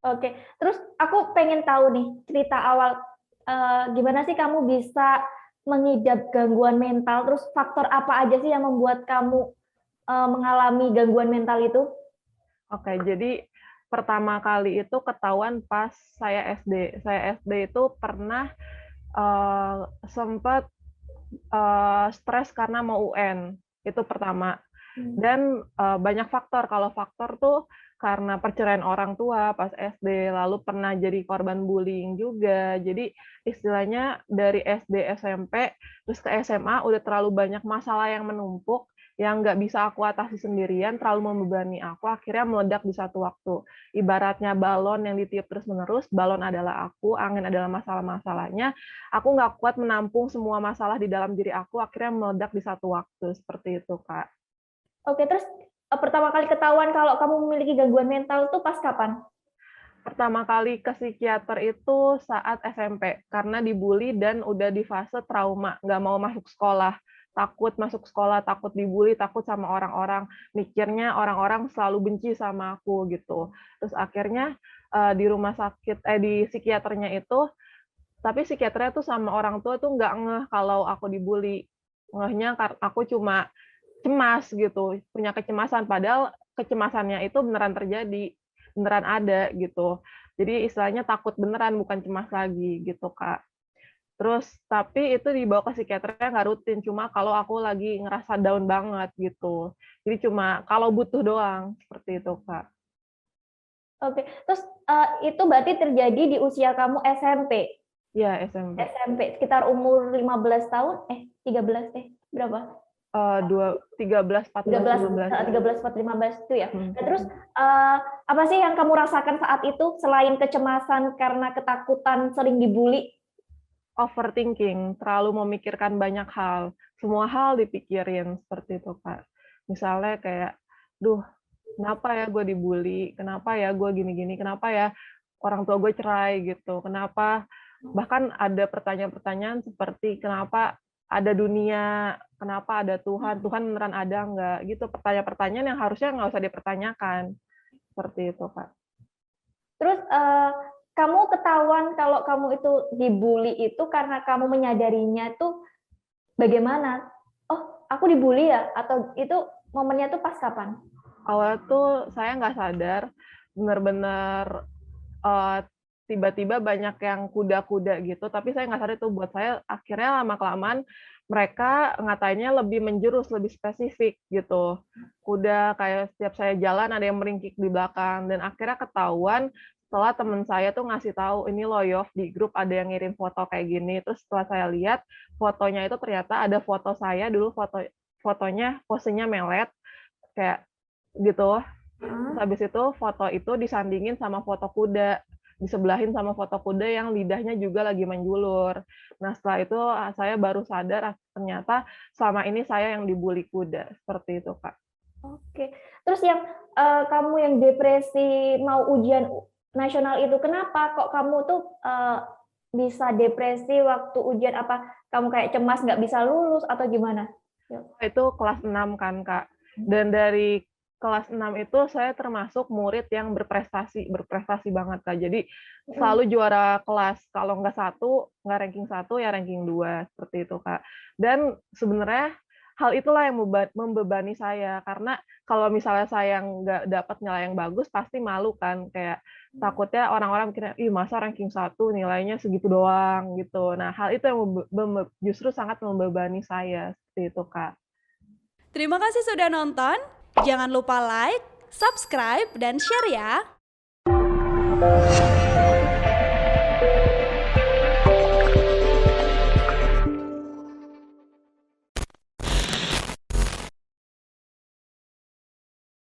Oke, terus aku pengen tahu nih cerita awal, gimana sih kamu bisa mengidap gangguan mental, terus faktor apa aja sih yang membuat kamu, mengalami gangguan mental itu? Oke, jadi pertama kali itu ketahuan pas saya SD. Saya SD itu pernah, sempet, stres karena mau UN, itu pertama. Mmm. Dan, banyak faktor, kalau faktor tuh karena perceraian orang tua pas SD, lalu pernah jadi korban bullying juga. Jadi istilahnya dari SD, SMP, terus ke SMA udah terlalu banyak masalah yang menumpuk, yang nggak bisa aku atasi sendirian, terlalu membebani aku, akhirnya meledak di satu waktu. Ibaratnya balon yang ditiup terus-menerus, balon adalah aku, angin adalah masalah-masalahnya, aku nggak kuat menampung semua masalah di dalam diri aku, akhirnya meledak di satu waktu, seperti itu, Kak. Oke, terus, pertama kali ketahuan kalau kamu memiliki gangguan mental tuh pas kapan? Pertama kali ke psikiater itu saat SMP, karena dibully dan udah di fase trauma, nggak mau masuk sekolah. Takut masuk sekolah, takut dibully, takut sama orang-orang, mikirnya orang-orang selalu benci sama aku, gitu. Terus akhirnya, di rumah sakit di psikiaternya itu, tapi psikiaternya tuh sama orang tua tuh nggak ngeh kalau aku dibully. Ngehnya aku cuma cemas gitu, punya kecemasan, padahal kecemasannya itu beneran terjadi, beneran ada gitu. Jadi istilahnya takut beneran, bukan cemas lagi gitu, Kak. Terus tapi itu dibawa ke psikiaternya nggak rutin, cuma kalau aku lagi ngerasa down banget gitu. Jadi cuma kalau butuh doang, seperti itu, Kak. Oke, terus, itu berarti terjadi di usia kamu SMP? Iya, SMP. SMP sekitar umur 15 tahun? 13, berapa? 13, 14, 13, 15 ya. 13, 14, 15 itu ya. Mhm. Nah terus, apa sih yang kamu rasakan saat itu selain kecemasan karena ketakutan sering dibully? Overthinking, terlalu memikirkan banyak hal, semua hal dipikirin, seperti itu, Kak. Misalnya kayak, "Duh, kenapa ya gue dibully? Kenapa ya gue gini-gini? Kenapa ya orang tua gue cerai?" Gitu. Kenapa bahkan ada pertanyaan-pertanyaan seperti, "Kenapa ada dunia? Kenapa ada Tuhan? Tuhan beneran ada nggak?" Gitu, pertanyaan-pertanyaan yang harusnya nggak usah dipertanyakan, seperti itu, Kak. Terus, kamu ketahuan kalau kamu itu dibully itu karena kamu menyadarinya tuh bagaimana? "Oh, aku dibully ya?" Atau itu momennya tuh pas kapan? Awalnya tuh saya nggak sadar, bener-bener tiba-tiba banyak yang kuda-kuda gitu, tapi saya nggak sadar itu buat saya akhirnya lama-kelamaan mereka ngatainnya lebih menjurus, lebih spesifik gitu. Kuda kayak setiap saya jalan ada yang meringkik di belakang dan akhirnya ketahuan setelah temen saya tuh ngasih tahu, "Ini loh Yov, di grup ada yang ngirim foto kayak gini." Terus setelah saya lihat, fotonya itu ternyata ada foto saya dulu fotonya posenya melet, kayak gitu. Terus Heeh. habis itu foto itu disandingin sama foto kuda, disebelahin sama foto kuda yang lidahnya juga lagi menjulur. Nah, setelah itu, saya baru sadar, ternyata selama ini saya yang dibully kuda, seperti itu, Kak. Oke. Terus yang, kamu yang depresi mau ujian nasional itu kenapa kok kamu tuh, bisa depresi waktu ujian? Apa kamu kayak cemas nggak bisa lulus atau gimana? Yuk. Itu kelas 6 kan, Kak. Dan dari kelas 6 itu saya termasuk murid yang berprestasi berprestasi banget, Kak. Jadi Mhm. selalu juara kelas, kalau nggak satu, nggak ranking satu, ya ranking 2 seperti itu, Kak. Dan sebenarnya hal itulah yang membebani saya, karena kalau misalnya saya nggak dapat nilai yang bagus, pasti malu kan, kayak takutnya orang-orang mikirnya, "Ih, masa ranking satu nilainya segitu doang?" Gitu. Nah, hal itu yang justru sangat membebani saya, seperti itu, Kak. Terima kasih sudah nonton. Jangan lupa like, subscribe, dan share ya.